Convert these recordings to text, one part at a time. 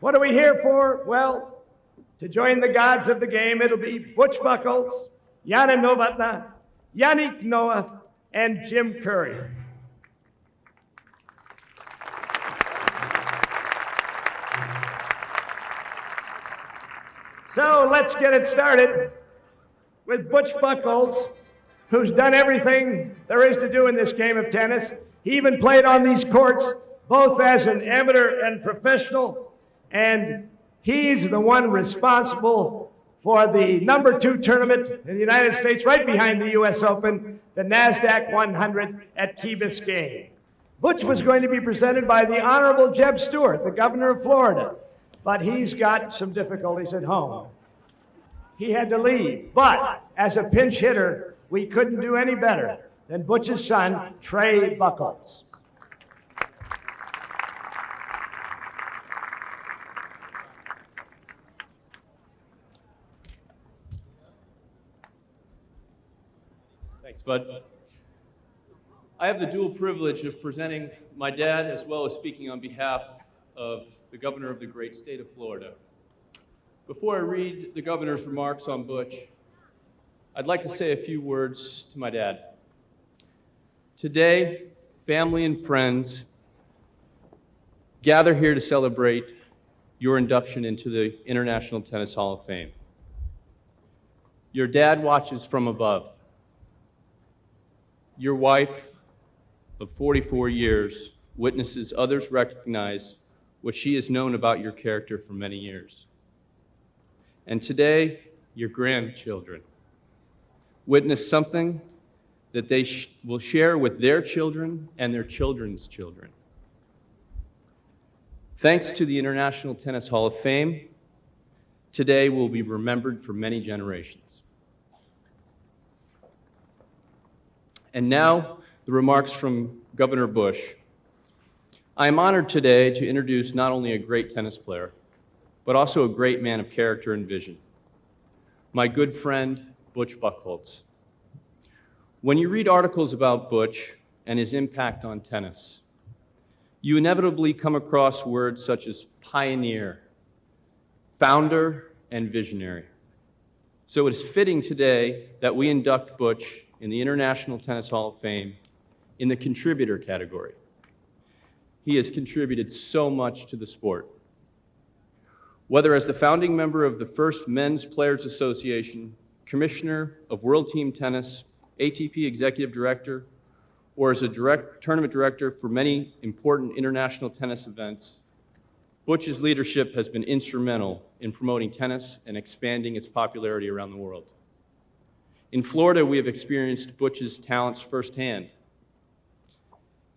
What are we here for? Well, to join the gods of the game, it'll be Butch Buchholz, Jana Novotna, Yannick Noah, and Jim Courier. So let's get it started with Butch Buchholz, who's done everything there is to do in this game of tennis. He even played on these courts, both as an amateur and professional, and he's the one responsible for the #2 tournament in the United States, right behind the U.S. Open, the NASDAQ 100 at Key Biscayne. Butch was going to be presented by the Honorable Jeb Stuart, the governor of Florida, but he's got some difficulties at home. He had to leave, but as a pinch hitter, we couldn't do any better than Butch's son, Trey Buchholz. Thanks, Bud. I have the dual privilege of presenting my dad as well as speaking on behalf of the governor of the great state of Florida. Before I read the governor's remarks on Butch, I'd like to say a few words to my dad. Today, family and friends gather here to celebrate your induction into the International Tennis Hall of Fame. Your dad watches from above. Your wife of 44 years witnesses others recognize what she has known about your character for many years. And today, your grandchildren witness something that they will share with their children and their children's children. Thanks to the International Tennis Hall of Fame, today will be remembered for many generations. And now, the remarks from Governor Bush. I am honored today to introduce not only a great tennis player, but also a great man of character and vision, my good friend, Butch Buchholz. When you read articles about Butch and his impact on tennis, you inevitably come across words such as pioneer, founder, and visionary. So it is fitting today that we induct Butch in the International Tennis Hall of Fame in the contributor category. He has contributed so much to the sport. Whether as the founding member of the first Men's Players Association, Commissioner of World Team Tennis, ATP Executive Director, or as a tournament director for many important international tennis events, Butch's leadership has been instrumental in promoting tennis and expanding its popularity around the world. In Florida, we have experienced Butch's talents firsthand.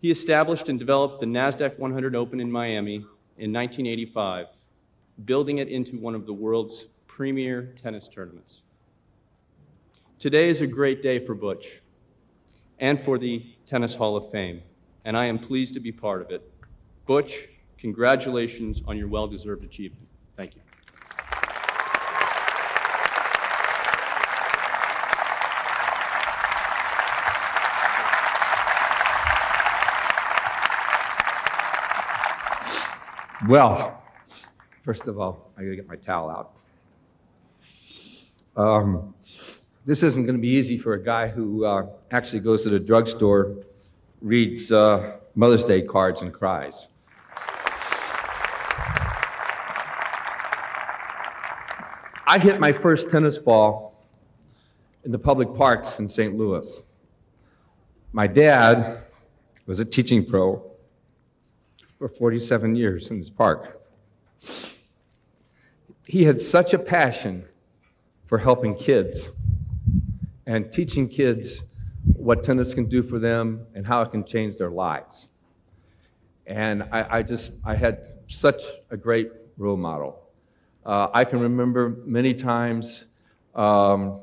He established and developed the NASDAQ 100 Open in Miami in 1985, building it into one of the world's premier tennis tournaments. Today is a great day for Butch and for the Tennis Hall of Fame, and I am pleased to be part of it. Butch, congratulations on your well-deserved achievement. Thank you. Well, first of all, I gotta get my towel out. This isn't gonna be easy for a guy who actually goes to the drugstore, reads Mother's Day cards and cries. I hit my first tennis ball in the public parks in St. Louis. My dad was a teaching pro for 47 years in this park. He had such a passion for helping kids and teaching kids what tennis can do for them and how it can change their lives. And I had such a great role model. I can remember many times my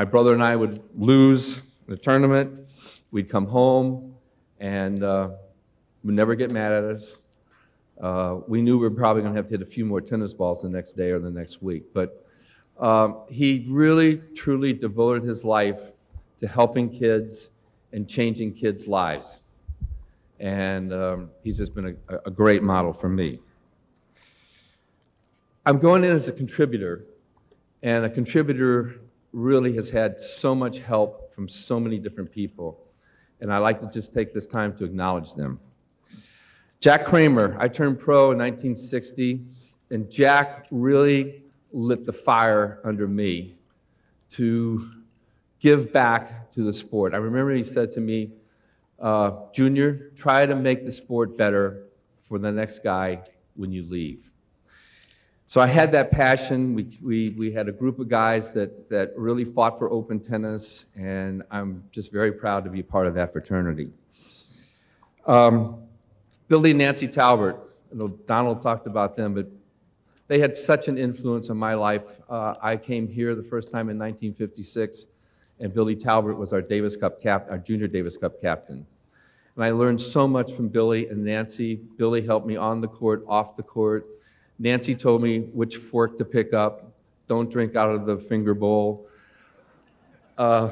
brother and I would lose the tournament. We'd come home and would never get mad at us. We knew we were probably going to have to hit a few more tennis balls the next day or the next week. But he really, truly devoted his life to helping kids and changing kids' lives. And he's just been a great model for me. I'm going in as a contributor, and a contributor really has had so much help from so many different people, and I like to just take this time to acknowledge them. Jack Kramer, I turned pro in 1960, and Jack really lit the fire under me to give back to the sport. I remember he said to me, Junior, try to make the sport better for the next guy when you leave. So I had that passion. We had a group of guys that really fought for open tennis, and I'm just very proud to be part of that fraternity. Billy and Nancy Talbert, I know Donald talked about them, but they had such an influence on my life. I came here the first time in 1956, and Billy Talbert was our Junior Davis Cup captain. And I learned so much from Billy and Nancy. Billy helped me on the court, off the court. Nancy told me which fork to pick up. Don't drink out of the finger bowl. I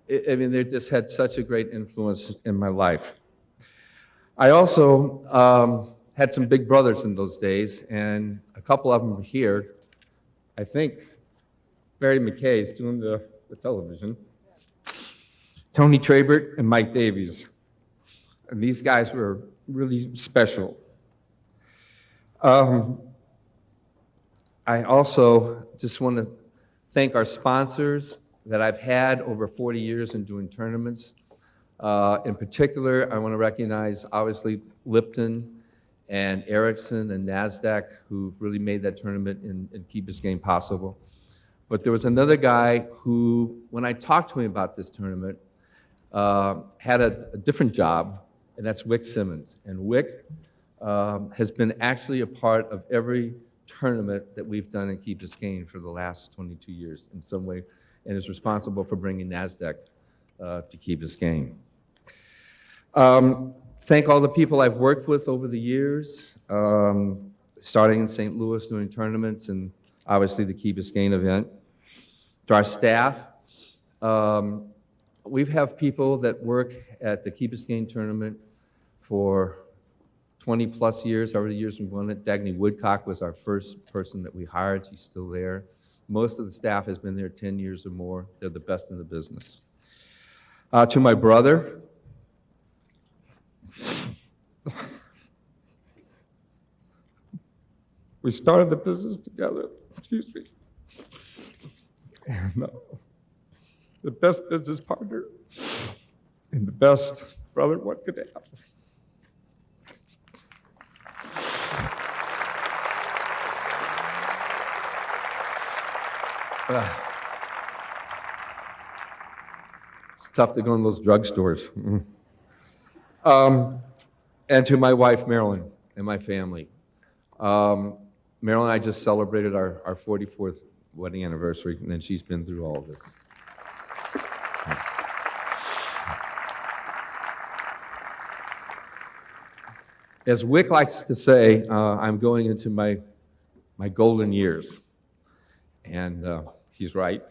mean, they just had such a great influence in my life. I also had some big brothers in those days, and a couple of them were here. I think Barry McKay is doing the television. Tony Trabert and Mike Davies. And these guys were really special. I also just want to thank our sponsors that I've had over 40 years in doing tournaments. In particular, I want to recognize, obviously, Lipton and Ericsson and NASDAQ, who really made that tournament in Key Biscayne possible. But there was another guy who, when I talked to him about this tournament, had a different job, and that's Wick Simmons. And Wick has been actually a part of every tournament that we've done in Key Biscayne for the last 22 years in some way, and is responsible for bringing NASDAQ to Key Biscayne. Thank all the people I've worked with over the years, starting in St. Louis doing tournaments and obviously the Key Biscayne event. To our staff, we have people that work at the Key Biscayne tournament for 20 plus years, however many years we've won it. Dagny Woodcock was our first person that we hired. She's still there. Most of the staff has been there 10 years or more. They're the best in the business. To my brother, we started the business together, excuse me. And the best business partner and the best brother one could have. It's tough to go in those drugstores. And to my wife, Marilyn, and my family. Marilyn and I just celebrated our 44th wedding anniversary, and then she's been through all of this. Yes. As Wick likes to say, I'm going into my golden years. And he's right.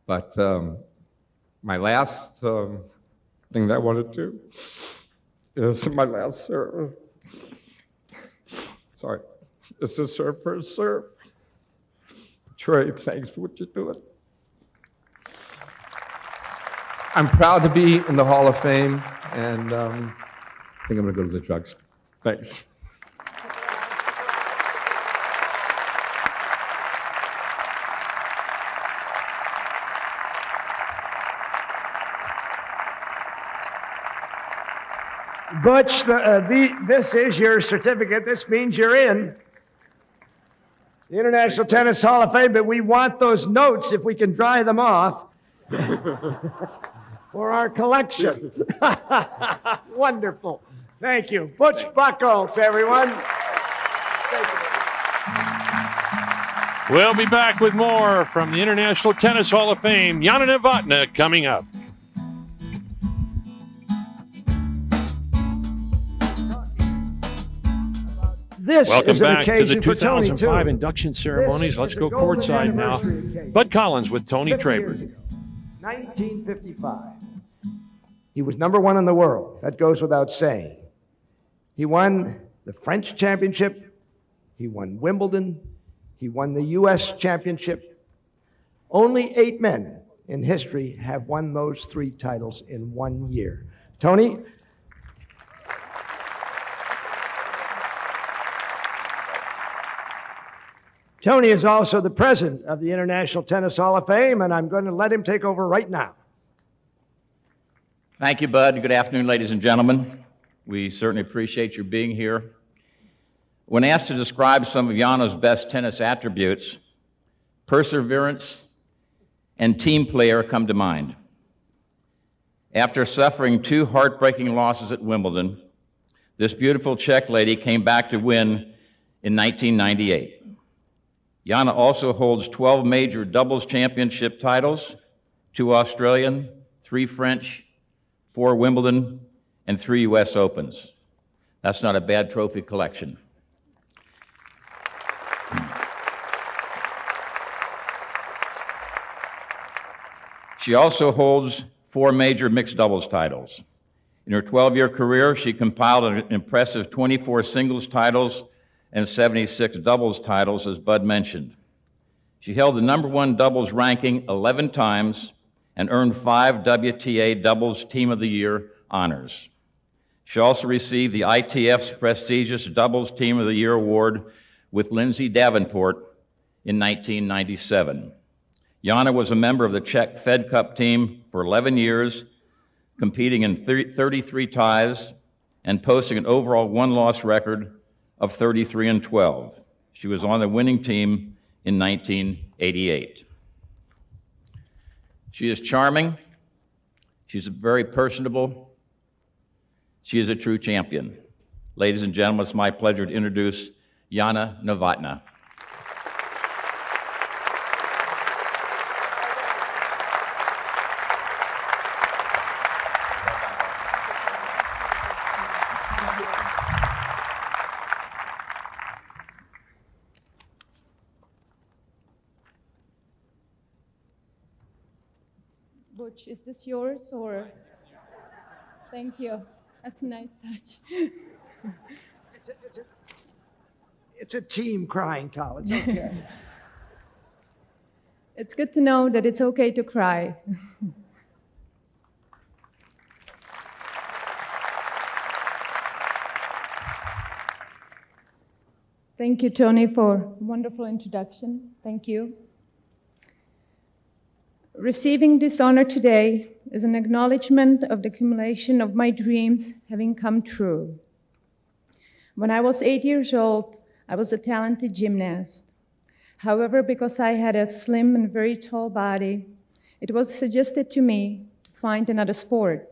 But my last thing that I want to do is my last serve. Sorry. This is serve first serve. Trey, thanks for what you're doing. I'm proud to be in the Hall of Fame, and I think I'm going to go to the drugstore. Thanks. Butch, this is your certificate. This means you're in the International Tennis Hall of Fame, but we want those notes, if we can dry them off, for our collection. Wonderful. Thank you. Butch Buchholz, everyone. Thank you. We'll be back with more from the International Tennis Hall of Fame. Jana Novotna coming up. This Welcome is an back to the occasion for Tony, 2005 too. induction ceremonies. This Let's is go a golden courtside now. anniversary occasion. Bud Collins with Tony 50 years Trabert. ago, 1955. He was number one in the world. That goes without saying. He won the French championship. He won Wimbledon. He won the U.S. championship. Only 8 men in history have won those 3 titles in 1 year. Tony? Tony is also the president of the International Tennis Hall of Fame, and I'm going to let him take over right now. Thank you, Bud. Good afternoon, ladies and gentlemen. We certainly appreciate your being here. When asked to describe some of Jana's best tennis attributes, perseverance and team player come to mind. After suffering 2 heartbreaking losses at Wimbledon, this beautiful Czech lady came back to win in 1998. Jana also holds 12 major doubles championship titles, 2 Australian, 3 French, 4 Wimbledon, and 3 U.S. Opens. That's not a bad trophy collection. She also holds 4 major mixed doubles titles. In her 12-year career, she compiled an impressive 24 singles titles and 76 doubles titles, as Bud mentioned. She held the #1 doubles ranking 11 times and earned 5 WTA Doubles Team of the Year honors. She also received the ITF's prestigious Doubles Team of the Year award with Lindsay Davenport in 1997. Jana was a member of the Czech Fed Cup team for 11 years, competing in 33 ties and posting an overall 1-loss record of 33-12. She was on the winning team in 1988. She is charming. She's very personable. She is a true champion. Ladies and gentlemen, it's my pleasure to introduce Jana Novotná. Butch, is this yours or? Thank you. That's a nice touch. It's a team crying towel. It's okay. It's good to know that it's okay to cry. Thank you, Tony, for a wonderful introduction. Thank you. Receiving this honor today is an acknowledgement of the accumulation of my dreams having come true. When I was 8 years old, I was a talented gymnast. However, because I had a slim and very tall body, it was suggested to me to find another sport.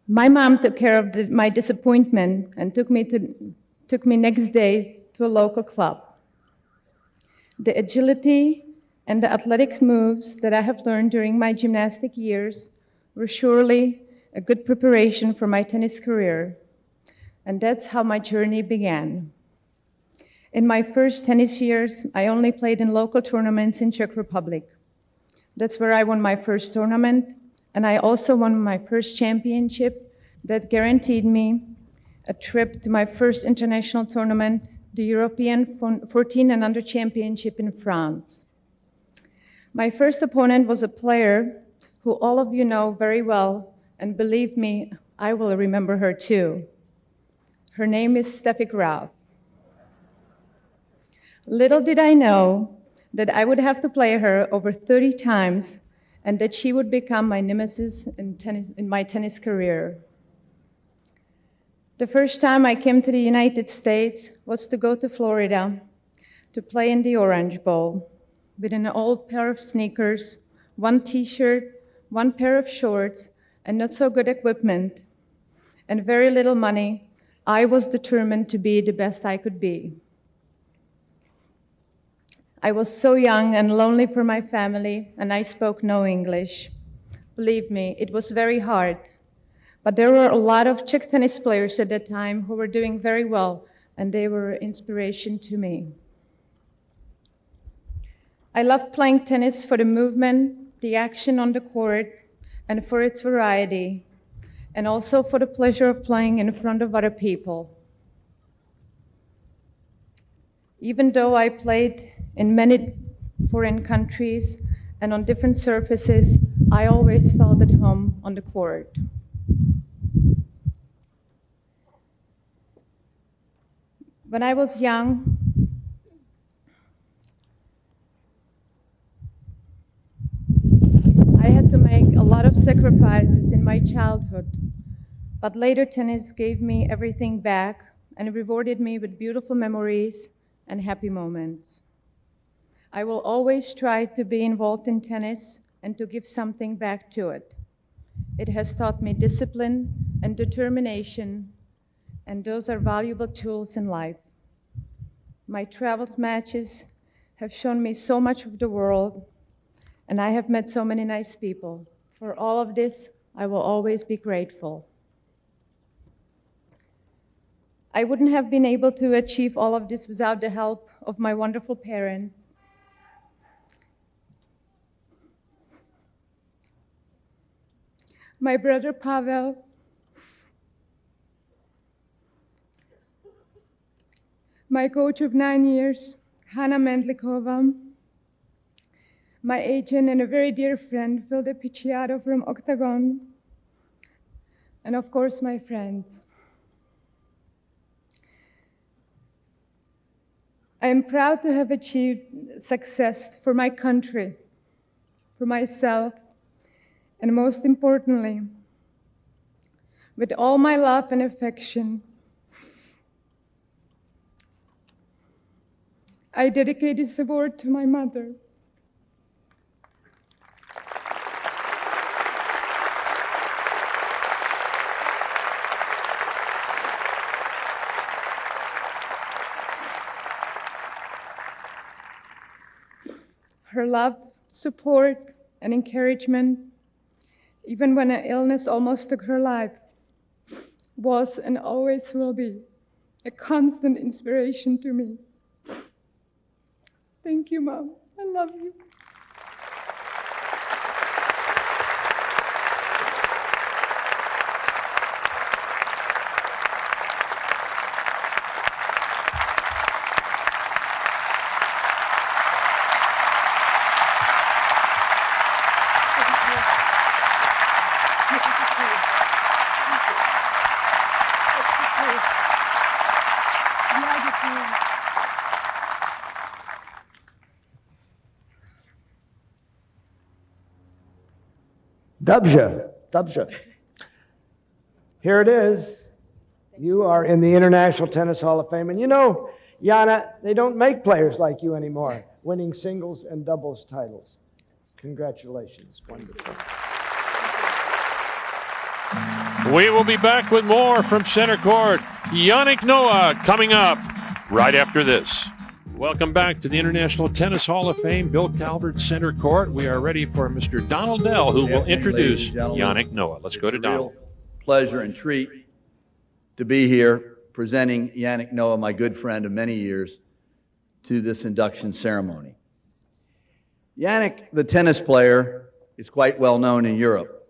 My mom took care of my disappointment and took me next day to a local club. The agility and the athletic moves that I have learned during my gymnastic years were surely a good preparation for my tennis career. And that's how my journey began. In my first tennis years, I only played in local tournaments in Czech Republic. That's where I won my first tournament, and I also won my first championship that guaranteed me a trip to my first international tournament, the European 14 and Under Championship in France. My first opponent was a player who all of you know very well, and believe me, I will remember her too. Her name is Steffi Graf. Little did I know that I would have to play her over 30 times and that she would become my nemesis in my tennis career. The first time I came to the United States was to go to Florida to play in the Orange Bowl with an old pair of sneakers, 1 t-shirt, 1 pair of shorts, and not so good equipment, and very little money. I was determined to be the best I could be. I was so young and lonely for my family, and I spoke no English. Believe me, it was very hard. But there were a lot of Czech tennis players at that time who were doing very well, and they were an inspiration to me. I loved playing tennis for the movement, the action on the court, and for its variety, and also for the pleasure of playing in front of other people. Even though I played in many foreign countries and on different surfaces, I always felt at home on the court. When I was young, I had to make a lot of sacrifices in my childhood, but later tennis gave me everything back and rewarded me with beautiful memories and happy moments. I will always try to be involved in tennis and to give something back to it. It has taught me discipline and determination, and those are valuable tools in life. My travels matches have shown me so much of the world, and I have met so many nice people. For all of this, I will always be grateful. I wouldn't have been able to achieve all of this without the help of my wonderful parents. My brother Pavel, my coach of 9 years, Hanna Mendlikova, my agent and a very dear friend, Phil De Picciato from Octagon, and of course my friends. I am proud to have achieved success for my country, for myself, and most importantly, with all my love and affection, I dedicate this award to my mother. Her love, support, and encouragement, even when an illness almost took her life, was and always will be a constant inspiration to me. Thank you, Mom. I love you. Dubja. Here it is. You are in the International Tennis Hall of Fame. And you know, Jana, they don't make players like you anymore, winning singles and doubles titles. Congratulations. Wonderful. We will be back with more from center court. Yannick Noah coming up right after this. Welcome back to the International Tennis Hall of Fame, Bill Calvert Center Court. We are ready for Mr. Donald Dell, who will introduce Yannick Noah. Let's go to Donald. Pleasure and treat to be here presenting Yannick Noah, my good friend of many years, to this induction ceremony. Yannick, the tennis player, is quite well known in Europe.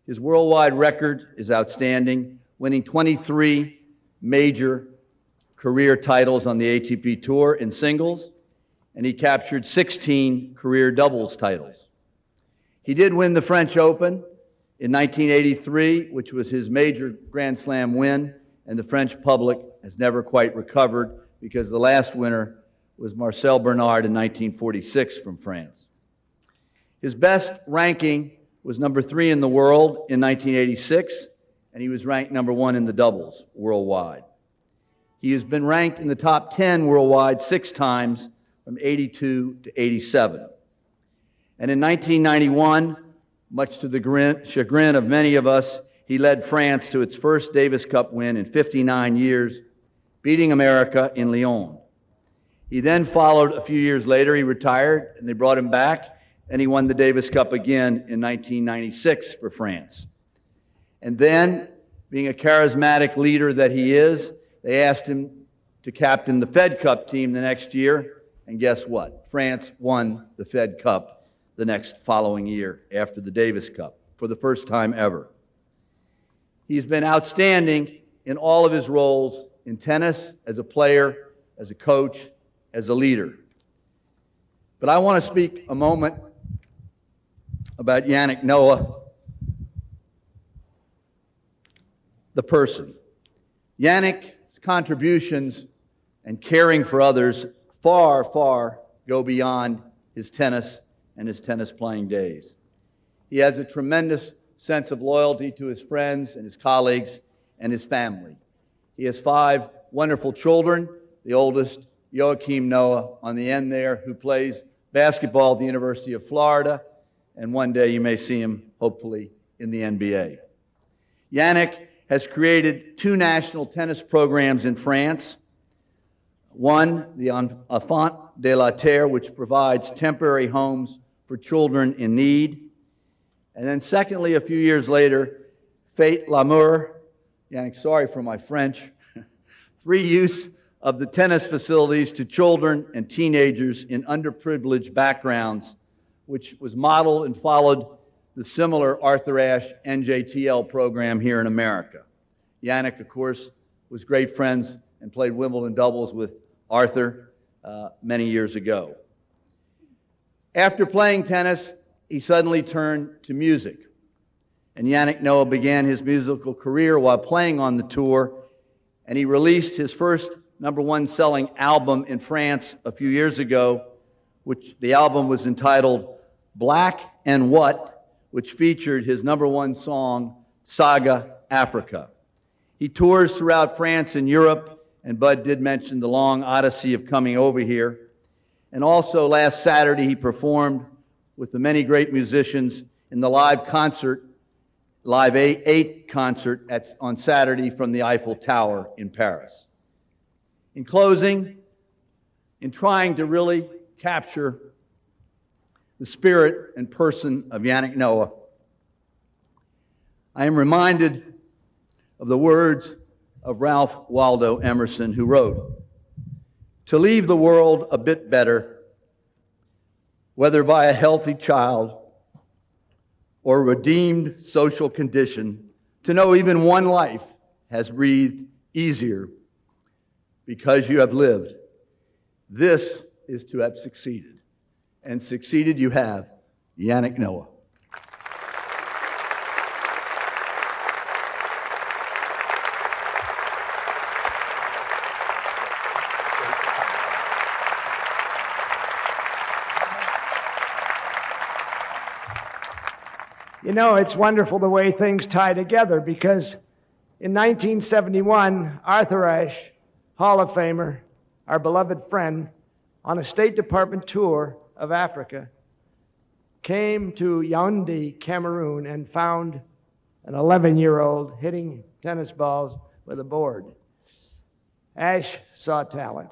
His worldwide record is outstanding, winning 23 major career titles on the ATP Tour in singles, and he captured 16 career doubles titles. He did win the French Open in 1983, which was his major Grand Slam win, and the French public has never quite recovered because the last winner was Marcel Bernard in 1946 from France. His best ranking was number 3 in the world in 1986, and he was ranked number 1 in the doubles worldwide. He has been ranked in the top 10 worldwide 6 times, from 82 to 87. And in 1991, much to the chagrin of many of us, he led France to its first Davis Cup win in 59 years, beating America in Lyon. He then followed a few years later. He retired, and they brought him back, and he won the Davis Cup again in 1996 for France. And then, being a charismatic leader that he is, they asked him to captain the Fed Cup team the next year, and guess what? France won the Fed Cup the next following year after the Davis Cup for the first time ever. He's been outstanding in all of his roles in tennis, as a player, as a coach, as a leader. But I want to speak a moment about Yannick Noah, the person. Yannick's contributions and caring for others far, far go beyond his tennis and his tennis playing days. He has a tremendous sense of loyalty to his friends and his colleagues and his family. He has 5 wonderful children, the oldest, Joachim Noah, on the end there, who plays basketball at the University of Florida, and one day you may see him, hopefully, in the NBA. Yannick has created 2 national tennis programs in France. One, the Enfant de la Terre, which provides temporary homes for children in need. And then secondly, a few years later, Fête l'Amour, Yannick, sorry for my French, free use of the tennis facilities to children and teenagers in underprivileged backgrounds, which was modeled and followed the similar Arthur Ashe NJTL program here in America. Yannick, of course, was great friends and played Wimbledon doubles with Arthur many years ago. After playing tennis, he suddenly turned to music. And Yannick Noah began his musical career while playing on the tour, and he released his first #1 selling album in France a few years ago, which the album was entitled Black and What, which featured his #1 song, Saga Africa. He tours throughout France and Europe, and Bud did mention the long odyssey of coming over here. And also last Saturday, he performed with the many great musicians in the Live 8 concert on Saturday from the Eiffel Tower in Paris. In closing, in trying to really capture the spirit and person of Yannick Noah, I am reminded of the words of Ralph Waldo Emerson, who wrote, "To leave the world a bit better, whether by a healthy child or redeemed social condition, to know even one life has breathed easier because you have lived. This is to have succeeded. And succeeded you have, Yannick Noah." You know, it's wonderful the way things tie together, because in 1971, Arthur Ashe, Hall of Famer, our beloved friend, on a State Department tour of Africa, came to Yaoundé, Cameroon, and found an 11-year-old hitting tennis balls with a board. Ashe saw talent,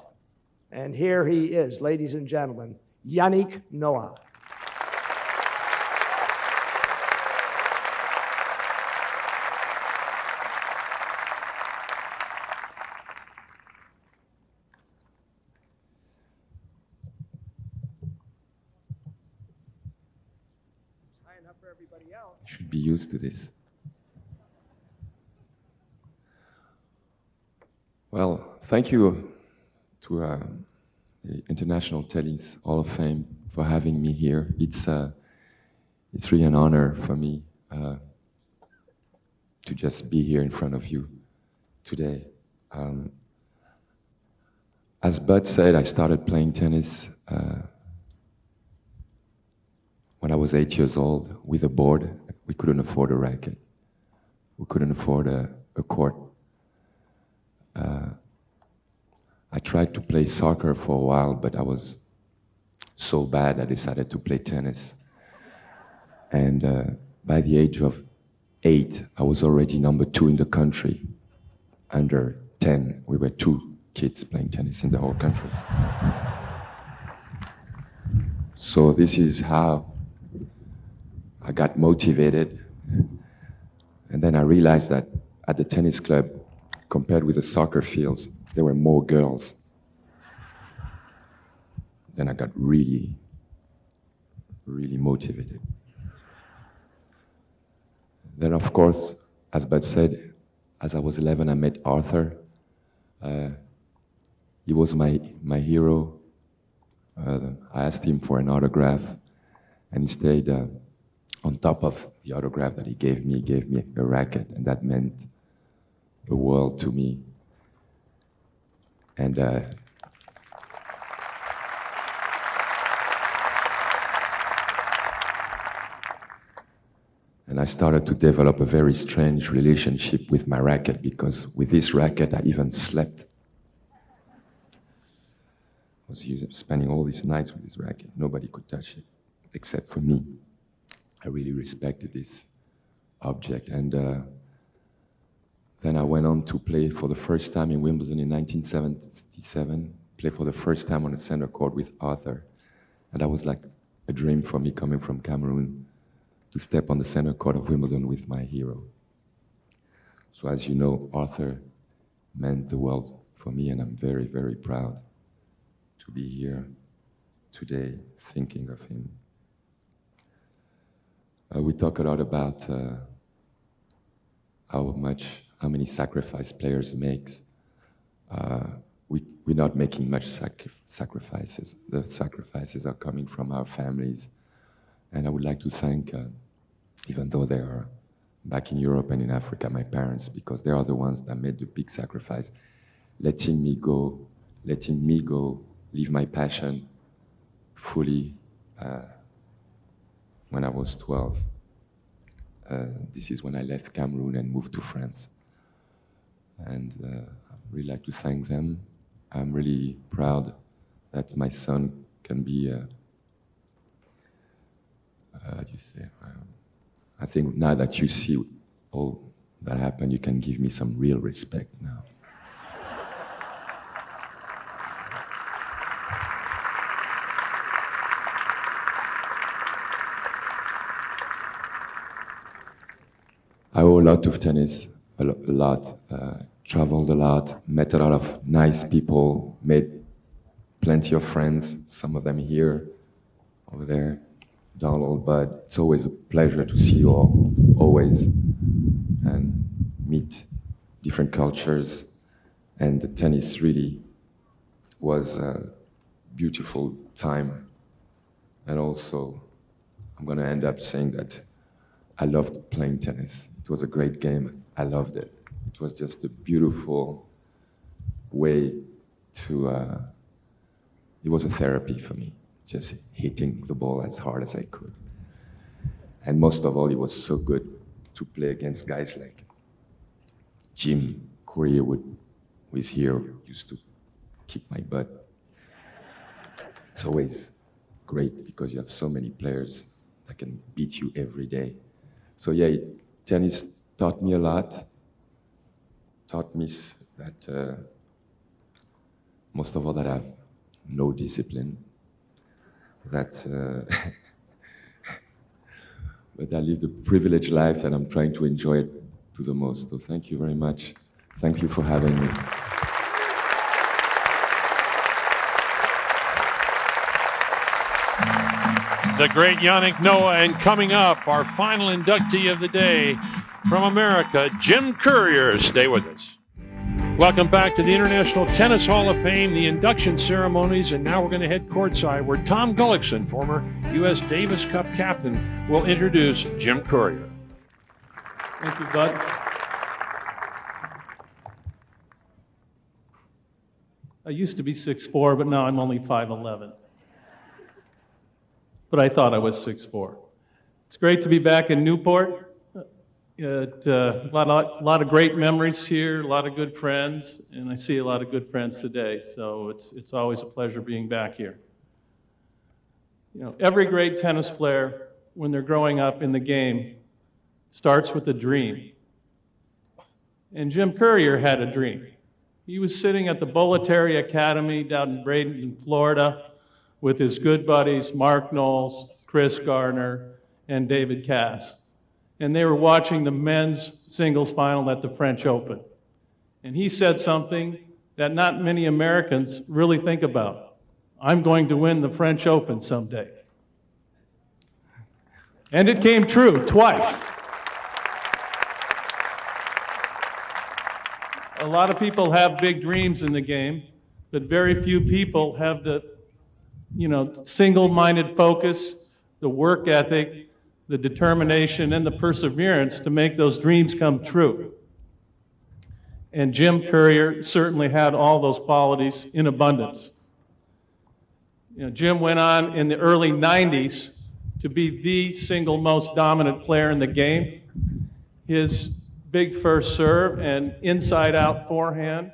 and here he is, ladies and gentlemen, Yannick Noah. Should be used to this. Well, thank you to the International Tennis Hall of Fame for having me here. It's really an honor for me to just be here in front of you today. As Bud said, I started playing tennis when I was 8 years old with a board. We couldn't afford a racket. We couldn't afford a court. I tried to play soccer for a while, but I was so bad I decided to play tennis. And by the age of 8, I was already #2 in the country. Under 10, we were 2 kids playing tennis in the whole country. So this is how I got motivated, and then I realized that at the tennis club, compared with the soccer fields, there were more girls. Then I got really, really motivated. Then, of course, as Bud said, as I was 11, I met Arthur. He was my hero, I asked him for an autograph, and he stayed on top of the autograph that he gave me. He gave me a racket, and that meant the world to me. And I started to develop a very strange relationship with my racket, because with this racket I even slept. I was spending all these nights with this racket. Nobody could touch it except for me. I really respected this object. And then I went on to play for the first time in Wimbledon in 1977, play for the first time on a center court with Arthur. And that was like a dream for me, coming from Cameroon, to step on the center court of Wimbledon with my hero. So as you know, Arthur meant the world for me, and I'm very, very proud to be here today thinking of him. We talk a lot about how many sacrifice players makes. We're not making much sacrifices. The sacrifices are coming from our families. And I would like to thank, even though they are back in Europe and in Africa, my parents, because they are the ones that made the big sacrifice, letting me go, live my passion fully when I was 12. This is when I left Cameroon and moved to France. And I'd really like to thank them. I'm really proud that my son can be, how do you say? I think now that you see all that happened, you can give me some real respect now. I owe a lot to tennis, a lot. Traveled a lot, met a lot of nice people, made plenty of friends, some of them here, over there, Donald, Bud. It's always a pleasure to see you all, always, and meet different cultures. And the tennis really was a beautiful time. And also, I'm going to end up saying that I loved playing tennis. It was a great game. I loved it. It was just a beautiful way to, it was a therapy for me, just hitting the ball as hard as I could. And most of all, it was so good to play against guys like Jim Courier, who is here, used to kick my butt. It's always great because you have so many players that can beat you every day. So yeah, tennis taught me a lot. Taught me that most of all that I have no discipline, that but I lived a privileged life and I'm trying to enjoy it to the most. So thank you very much. Thank you for having me. The great Yannick Noah, and coming up, our final inductee of the day from America, Jim Courier. Stay with us. Welcome back to the International Tennis Hall of Fame, the induction ceremonies, and now we're going to head courtside where Tom Gullickson, former U.S. Davis Cup captain, will introduce Jim Courier. Thank you, Bud. I used to be 6'4", but now I'm only 5'11". But I thought I was 6'4". It's great to be back in Newport. A lot of great memories here, a lot of good friends, and I see a lot of good friends today. So it's always a pleasure being back here. You know, every great tennis player, when they're growing up in the game, starts with a dream. And Jim Courier had a dream. He was sitting at the Bollettieri Academy down in Bradenton, Florida, with his good buddies, Mark Knowles, Chris Gardner, and David Cass. And they were watching the men's singles final at the French Open. And he said something that not many Americans really think about. I'm going to win the French Open someday. And it came true twice. A lot of people have big dreams in the game, but very few people have the single-minded focus, the work ethic, the determination, and the perseverance to make those dreams come true. And Jim Courier certainly had all those qualities in abundance. Jim went on in the early 90s to be the single most dominant player in the game. His big first serve and inside-out forehand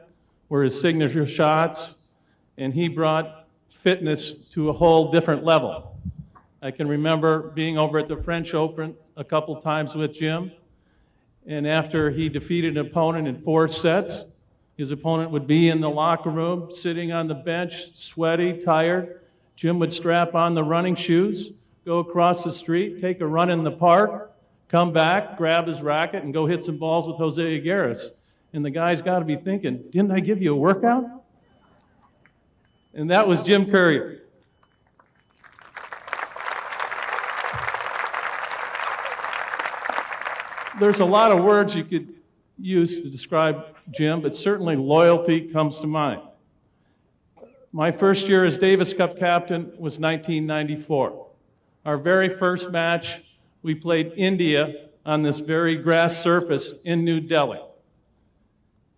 were his signature shots, and he brought fitness to a whole different level. I can remember being over at the French Open a couple times with Jim, and after he defeated an opponent in 4 sets, his opponent would be in the locker room, sitting on the bench, sweaty, tired. Jim would strap on the running shoes, go across the street, take a run in the park, come back, grab his racket, and go hit some balls with Jose Aguirre. And the guy's got to be thinking, didn't I give you a workout? And that was Jim Courier. There's a lot of words you could use to describe Jim, but certainly loyalty comes to mind. My first year as Davis Cup captain was 1994. Our very first match, we played India on this very grass surface in New Delhi.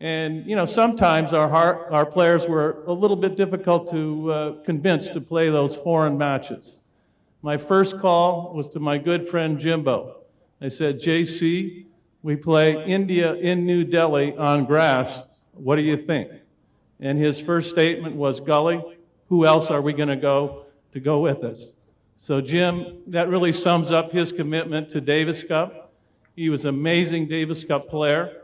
And, sometimes our players were a little bit difficult to convince to play those foreign matches. My first call was to my good friend Jimbo. I said, JC, we play India in New Delhi on grass. What do you think? And his first statement was, Gully, who else are we going to go with us? So Jim, that really sums up his commitment to Davis Cup. He was an amazing Davis Cup player.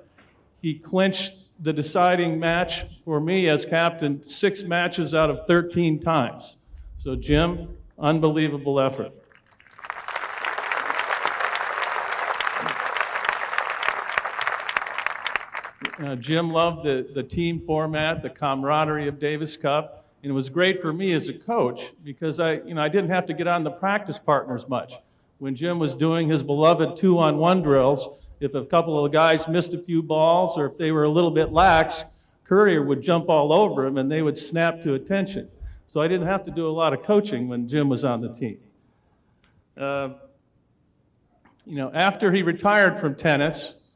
He clinched the deciding match for me as captain 6 matches out of 13 times. So Jim, unbelievable effort. Jim loved the team format, the camaraderie of Davis Cup, and it was great for me as a coach because I didn't have to get on the practice partners much. When Jim was doing his beloved 2-on-1 drills, if a couple of guys missed a few balls or if they were a little bit lax, Courier would jump all over them and they would snap to attention. So I didn't have to do a lot of coaching when Jim was on the team. After he retired from tennis,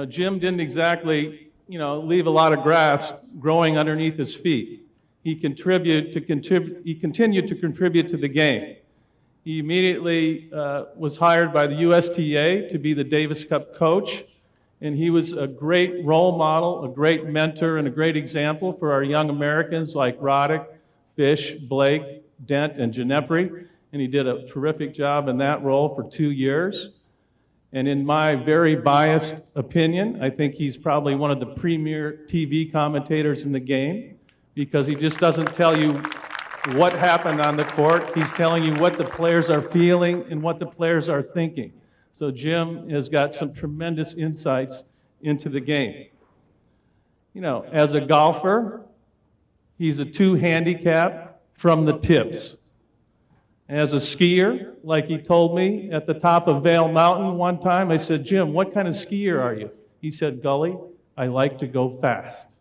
Jim didn't exactly, leave a lot of grass growing underneath his feet. He continued to contribute to the game. He immediately was hired by the USTA to be the Davis Cup coach, and he was a great role model, a great mentor, and a great example for our young Americans like Roddick, Fish, Blake, Dent, and Ginepri, and he did a terrific job in that role for 2 years. And in my very biased opinion, I think he's probably one of the premier TV commentators in the game because he just doesn't tell you what happened on the court. He's telling you what the players are feeling and what the players are thinking. So Jim has got some tremendous insights into the game. As a golfer, he's a 2 handicap from the tips. As a skier, like he told me at the top of Vail Mountain one time, I said, Jim, what kind of skier are you? He said, Gully, I like to go fast.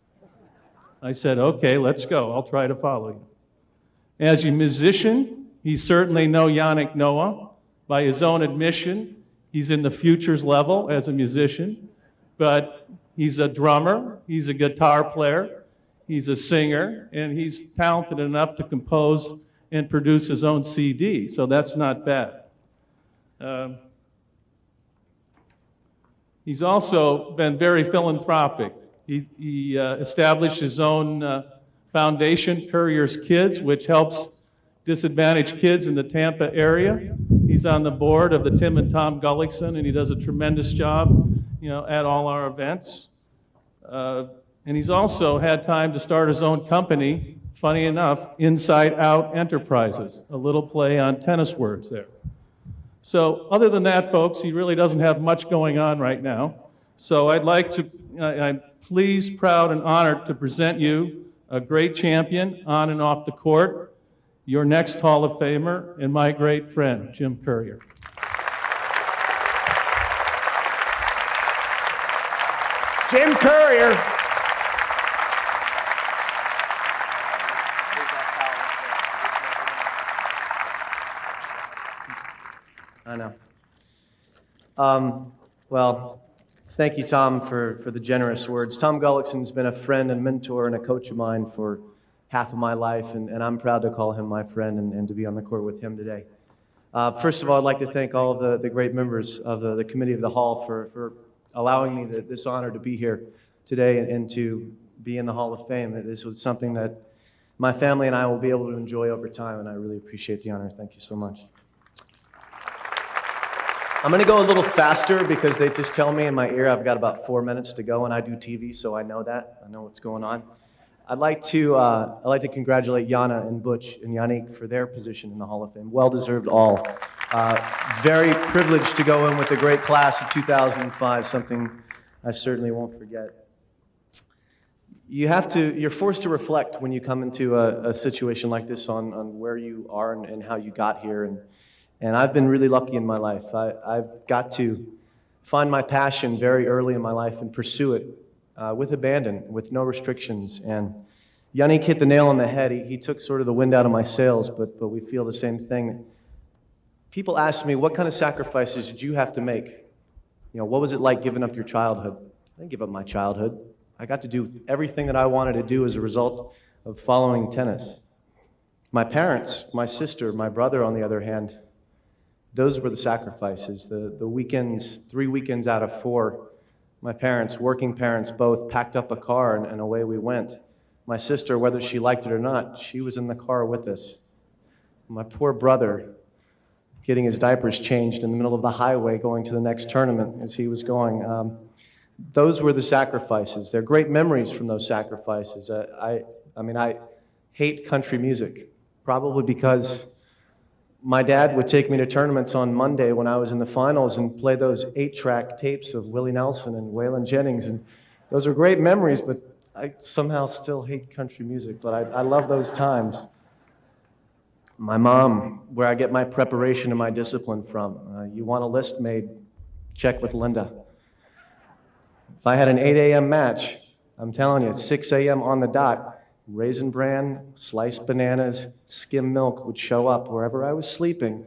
I said, okay, let's go. I'll try to follow you. As a musician, he's certainly no Yannick Noah. By his own admission, he's in the futures level as a musician, but he's a drummer, he's a guitar player, he's a singer, and he's talented enough to compose and produce his own CD, so that's not bad. He's also been very philanthropic. He established his own foundation, Courier's Kids, which helps disadvantaged kids in the Tampa area. He's on the board of the Tim and Tom Gullickson, and he does a tremendous job, at all our events. And he's also had time to start his own company, funny enough, Inside Out Enterprises, a little play on tennis words there. So other than that, folks, he really doesn't have much going on right now. So I'm pleased, proud, and honored to present you a great champion on and off the court, your next Hall of Famer, and my great friend, Jim Courier. Jim Courier. I know. Well, thank you, Tom, for the generous words. Tom Gullickson's been a friend and mentor and a coach of mine for half of my life, and I'm proud to call him my friend and to be on the court with him today. First of all, I'd like to thank all of the great members of the Committee of the Hall for allowing me this honor to be here today and to be in the Hall of Fame. This was something that my family and I will be able to enjoy over time, and I really appreciate the honor. Thank you so much. I'm going to go a little faster because they just tell me in my ear I've got about 4 minutes to go, and I do TV, so I know that. I know what's going on. I'd like to congratulate Jana and Butch and Yannick for their position in the Hall of Fame. Well-deserved all. Very privileged to go in with the great class of 2005, something I certainly won't forget. You're forced to reflect when you come into a situation like this on where you are and how you got here. And I've been really lucky in my life. I've got to find my passion very early in my life and pursue it with abandon, with no restrictions. And Yannick hit the nail on the head. He took sort of the wind out of my sails, but we feel the same thing. People ask me, what kind of sacrifices did you have to make? You know, what was it like giving up your childhood? I didn't give up my childhood. I got to do everything that I wanted to do as a result of following tennis. My parents, my sister, my brother, on the other hand, those were the sacrifices. The weekends, 3 weekends out of 4, my parents, working parents both, packed up a car and away we went. My sister, whether she liked it or not, she was in the car with us. My poor brother, getting his diapers changed in the middle of the highway going to the next tournament as he was going. Those were the sacrifices. They're great memories from those sacrifices. I hate country music, probably because my dad would take me to tournaments on Monday when I was in the finals and play those 8-track tapes of Willie Nelson and Waylon Jennings, and those are great memories, but I somehow still hate country music, but I love those times. My mom, where I get my preparation and my discipline from. You want a list made, check with Linda. If I had an 8 a.m. match, I'm telling you, 6 a.m. on the dot, Raisin Bran, sliced bananas, skim milk would show up wherever I was sleeping.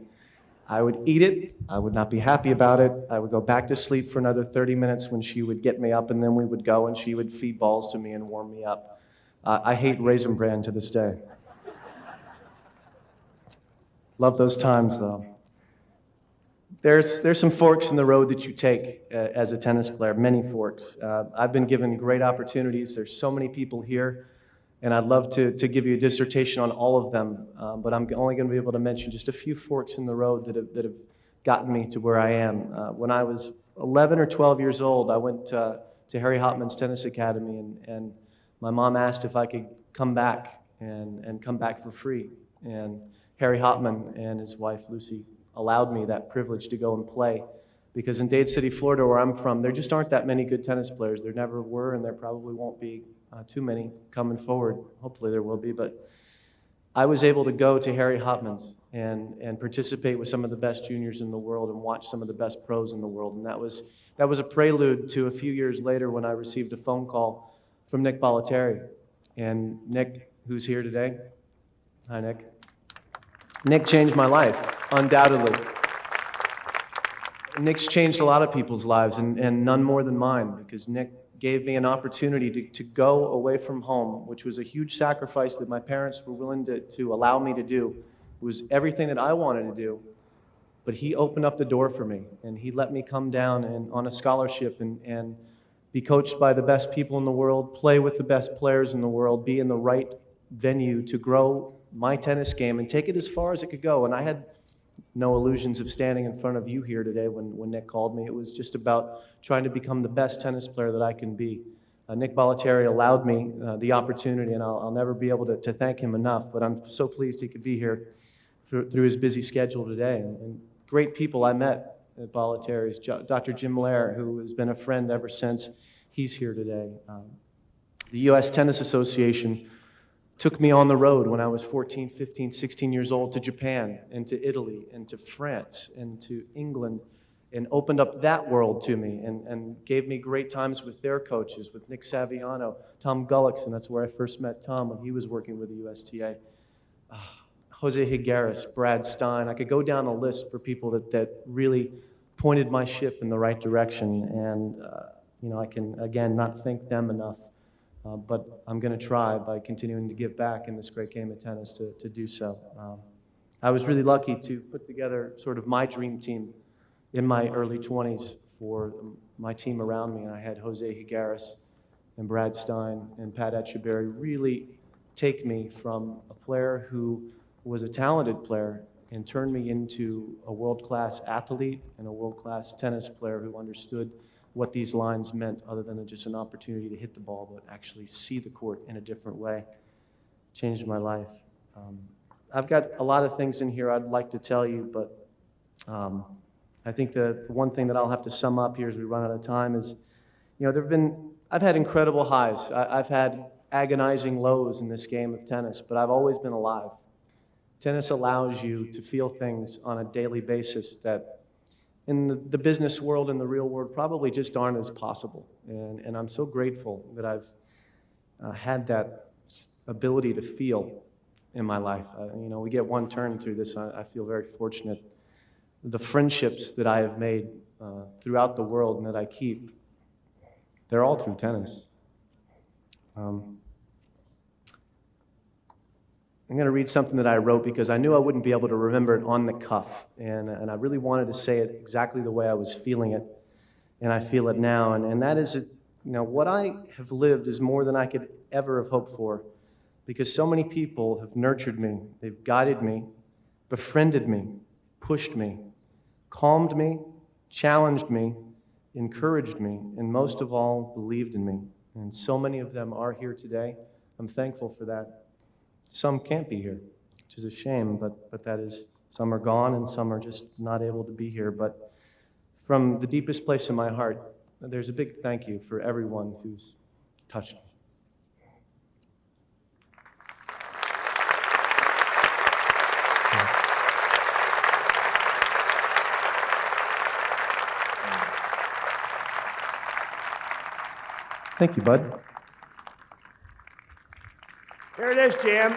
I would eat it. I would not be happy about it. I would go back to sleep for another 30 minutes when she would get me up, and then we would go and she would feed balls to me and warm me up. I hate Raisin Bran to this day. Love those times, though. There's some forks in the road that you take as a tennis player, many forks. I've been given great opportunities. There's so many people here, and I'd love to give you a dissertation on all of them, but I'm only going to be able to mention just a few forks in the road that have gotten me to where I am. When I was 11 or 12 years old, I went to Harry Hopman's Tennis Academy, and my mom asked if I could come back and come back for free. And Harry Hopman and his wife, Lucy, allowed me that privilege to go and play, because in Dade City, Florida, where I'm from, there just aren't that many good tennis players. There never were, and there probably won't be too many coming forward. Hopefully there will be, but I was able to go to Harry Hopman's and participate with some of the best juniors in the world and watch some of the best pros in the world, and that was a prelude to a few years later when I received a phone call from Nick Bollettieri. And Nick, who's here today, hi Nick. Nick changed my life, undoubtedly. Nick's changed a lot of people's lives, and none more than mine, because Nick gave me an opportunity to go away from home, which was a huge sacrifice that my parents were willing to allow me to do. It was everything that I wanted to do, but he opened up the door for me, and he let me come down and on a scholarship and be coached by the best people in the world, play with the best players in the world, be in the right venue to grow my tennis game and take it as far as it could go. And I had no illusions of standing in front of you here today when Nick called me. It was just about trying to become the best tennis player that I can be. Nick Bollettieri allowed me the opportunity, and I'll never be able to thank him enough, but I'm so pleased he could be here through his busy schedule today. And great people I met at Bollettieri's. Dr. Jim Lair, who has been a friend ever since, he's here today. The U.S. Tennis Association took me on the road when I was 14, 15, 16 years old to Japan and to Italy and to France and to England, and opened up that world to me and gave me great times with their coaches, with Nick Saviano, Tom Gullickson. That's where I first met Tom when he was working with the USTA. Jose Higueras, Brad Stein. I could go down the list for people that really pointed my ship in the right direction. And, I can, again, not thank them enough. But I'm going to try by continuing to give back in this great game of tennis to do so. I was really lucky to put together sort of my dream team in my early 20s for my team around me. And I had Jose Higueras and Brad Stein and Pat Etcheberry really take me from a player who was a talented player and turned me into a world-class athlete and a world-class tennis player who understood what these lines meant other than just an opportunity to hit the ball, but actually see the court in a different way. Changed my life. I've got a lot of things in here I'd like to tell you, but I think the one thing that I'll have to sum up here as we run out of time is, I've had incredible highs. I've had agonizing lows in this game of tennis, but I've always been alive. Tennis allows you to feel things on a daily basis that in the business world and the real world probably just aren't as possible. And I'm so grateful that I've had that ability to feel in my life. We get one turn through this. I feel very fortunate. The friendships that I have made throughout the world and that I keep, they're all through tennis. I'm going to read something that I wrote because I knew I wouldn't be able to remember it on the cuff. And I really wanted to say it exactly the way I was feeling it. And I feel it now. And that is, what I have lived is more than I could ever have hoped for. Because so many people have nurtured me. They've guided me, befriended me, pushed me, calmed me, challenged me, encouraged me, and most of all, believed in me. And so many of them are here today. I'm thankful for that. Some can't be here, which is a shame, but that is, some are gone and some are just not able to be here. But from the deepest place in my heart, there's a big thank you for everyone who's touched me. Thank you, bud. Here it is, Jim.